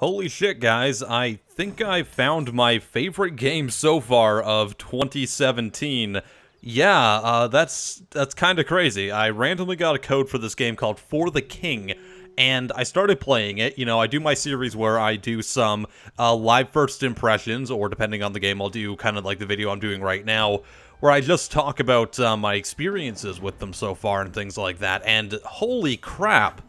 Holy shit, guys, I think I found my favorite game so far of 2017. Yeah, that's kind of crazy. I randomly got a code for this game called For the King, and I started playing it. You know, I do my series where I do some live first impressions, or depending on the game, I'll do kind of like the video I'm doing right now, where I just talk about my experiences with them so far and things like that. And holy crap!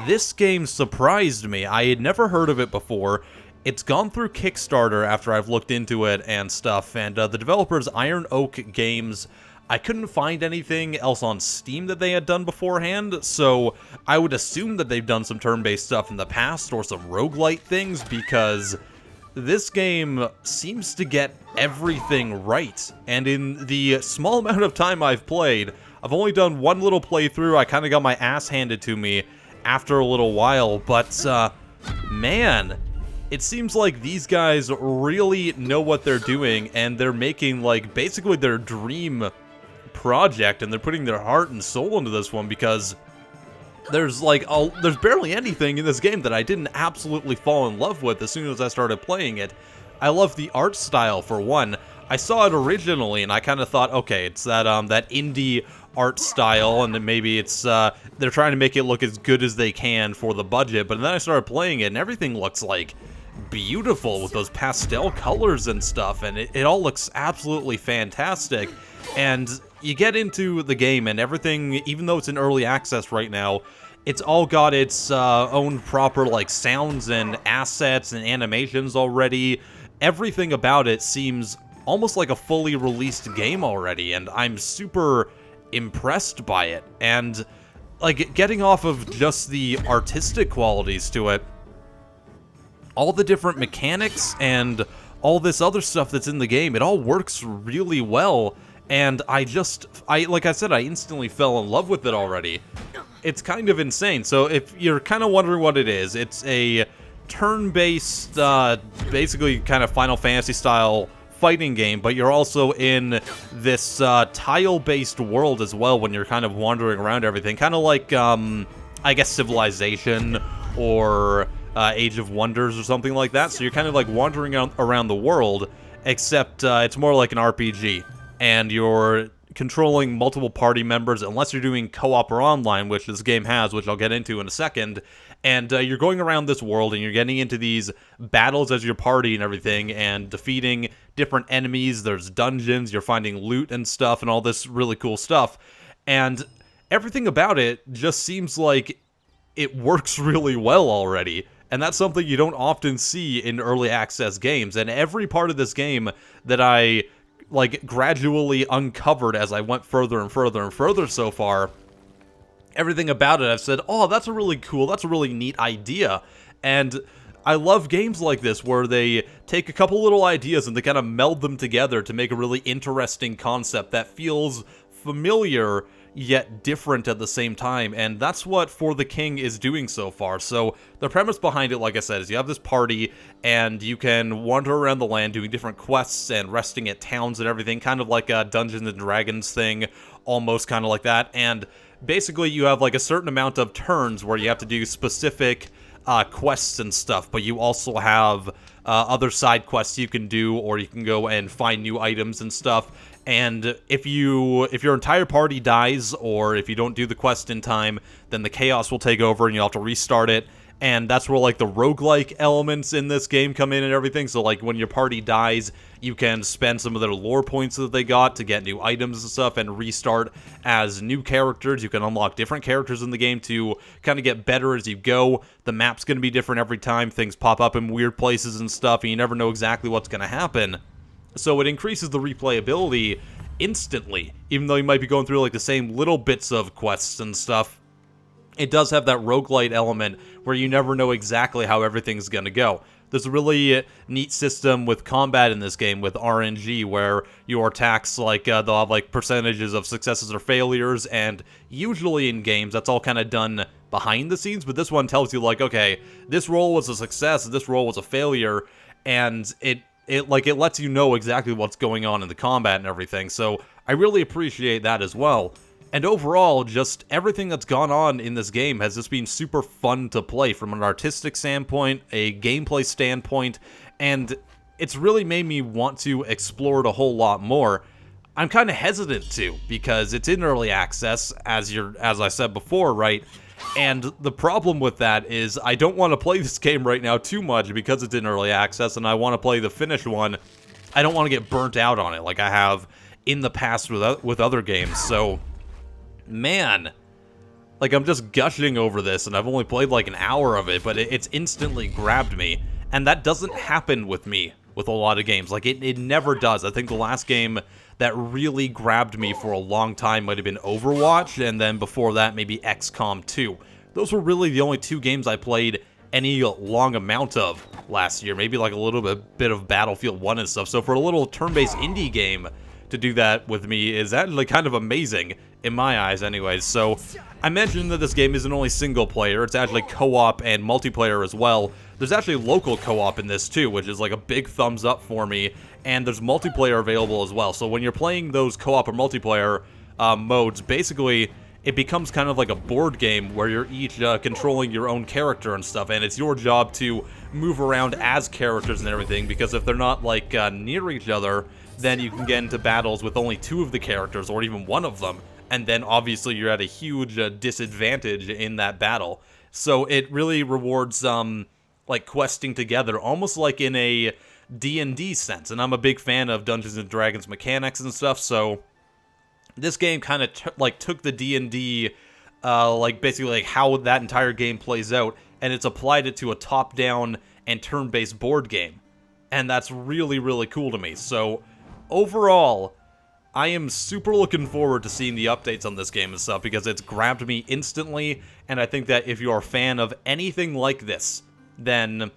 This game surprised me. I had never heard of it before. It's gone through Kickstarter after I've looked into it and stuff, and the developer's Iron Oak Games. I couldn't find anything else on Steam that they had done beforehand, so I would assume that they've done some turn-based stuff in the past or some roguelite things, because this game seems to get everything right. And in the small amount of time I've played, I've only done one little playthrough. I kind of got my ass handed to me after a little while, but man, it seems like these guys really know what they're doing, and they're making like basically their dream project, and they're putting their heart and soul into this one, because there's barely anything in this game that I didn't absolutely fall in love with as soon as I started playing it. I love the art style, for one. I saw it originally, and I kind of thought, okay, it's that that indie art style, and then maybe it's they're trying to make it look as good as they can for the budget. But then I started playing it, and everything looks like beautiful with those pastel colors and stuff, and it all looks absolutely fantastic. And you get into the game, and everything, even though it's in early access right now, it's all got its own proper like sounds and assets and animations already. Everything about it seems almost like a fully released game already, and I'm super impressed by it. And like, getting off of just the artistic qualities to it, all the different mechanics and all this other stuff that's in the game, it all works really well. And like I said, I instantly fell in love with it already. It's kind of insane. So if you're kind of wondering what it is, it's a turn-based, basically kind of Final Fantasy style fighting game, but you're also in this tile-based world as well when you're kind of wandering around everything. Kind of like, I guess, Civilization or Age of Wonders or something like that. So you're kind of like wandering around the world, except it's more like an RPG. And you're controlling multiple party members, unless you're doing co-op or online, which this game has, which I'll get into in a second. And you're going around this world, and you're getting into these battles as your party and everything, and defeating different enemies. There's dungeons, you're finding loot and stuff, and all this really cool stuff. And everything about it just seems like it works really well already. And that's something you don't often see in early access games. And every part of this game that I like gradually uncovered as I went further and further and further so far, everything about it I've said, oh, that's a really cool, that's a really neat idea. And I love games like this where they take a couple little ideas and they kind of meld them together to make a really interesting concept that feels familiar yet different at the same time, and that's what For the King is doing so far. So the premise behind it, like I said, is you have this party, and you can wander around the land doing different quests and resting at towns and everything, kind of like a Dungeons and Dragons thing, almost kind of like that. And basically you have like a certain amount of turns where you have to do specific quests and stuff, but you also have other side quests you can do, or you can go and find new items and stuff. And if your entire party dies, or if you don't do the quest in time, then the chaos will take over and you'll have to restart it. And that's where like the roguelike elements in this game come in and everything. So like when your party dies, you can spend some of their lore points that they got to get new items and stuff and restart as new characters. You can unlock different characters in the game to kind of get better as you go. The map's going to be different every time. Things pop up in weird places and stuff, and you never know exactly what's going to happen. So it increases the replayability instantly, even though you might be going through like the same little bits of quests and stuff. It does have that roguelite element where you never know exactly how everything's going to go. There's a really neat system with combat in this game with RNG, where your attacks, like, they'll have like percentages of successes or failures, and usually in games that's all kind of done behind the scenes, but this one tells you like, okay, this roll was a success, this roll was a failure, and it lets you know exactly what's going on in the combat and everything. So I really appreciate that as well. And overall, just everything that's gone on in this game has just been super fun to play from an artistic standpoint, a gameplay standpoint, and it's really made me want to explore it a whole lot more. I'm kind of hesitant to, because it's in early access, as I said before, right? And the problem with that is I don't want to play this game right now too much because it's in early access, and I want to play the finished one. I don't want to get burnt out on it like I have in the past with other games, so man, like, I'm just gushing over this, and I've only played like an hour of it, but it's instantly grabbed me, and that doesn't happen with me with a lot of games. Like, it never does. I think the last game that really grabbed me for a long time might have been Overwatch, and then before that, maybe XCOM 2. Those were really the only two games I played any long amount of last year. Maybe like a little bit of Battlefield 1 and stuff. So for a little turn-based indie game to do that with me is actually kind of amazing, in my eyes anyways. So I mentioned that this game isn't only single player, it's actually co-op and multiplayer as well. There's actually local co-op in this too, which is like a big thumbs up for me, and there's multiplayer available as well. So when you're playing those co-op or multiplayer modes, basically it becomes kind of like a board game where you're each controlling your own character and stuff, and it's your job to move around as characters and everything, because if they're not like near each other, then you can get into battles with only two of the characters, or even one of them, and then obviously you're at a huge disadvantage in that battle. So it really rewards like questing together, almost like in a D&D sense, and I'm a big fan of Dungeons & Dragons mechanics and stuff, so this game kind of like took the D&D, like basically like how that entire game plays out, and it's applied it to a top-down and turn-based board game, and that's really, really cool to me. So overall, I am super looking forward to seeing the updates on this game and stuff, because it's grabbed me instantly, and I think that if you're a fan of anything like this, then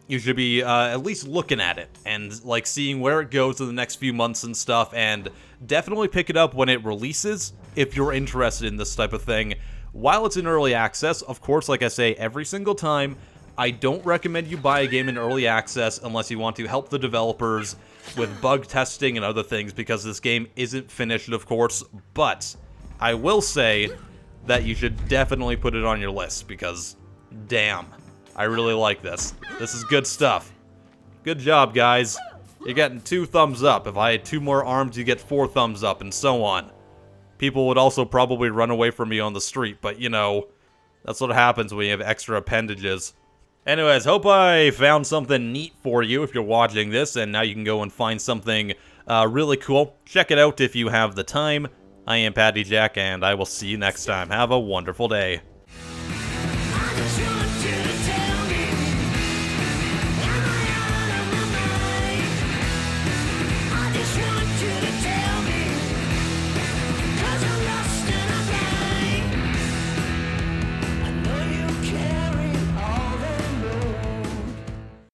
you should be at least looking at it, and like seeing where it goes in the next few months and stuff, and definitely pick it up when it releases if you're interested in this type of thing. While it's in early access, of course, like I say every single time, I don't recommend you buy a game in early access unless you want to help the developers with bug testing and other things, because this game isn't finished, of course, but I will say that you should definitely put it on your list, because damn, I really like this. This is good stuff. Good job, guys. You're getting 2 thumbs up. If I had 2 more arms, you get 4 thumbs up, and so on. People would also probably run away from me on the street, but you know, that's what happens when you have extra appendages. Anyways, hope I found something neat for you if you're watching this, and now you can go and find something really cool. Check it out if you have the time. I am PattyJack, and I will see you next time. Have a wonderful day.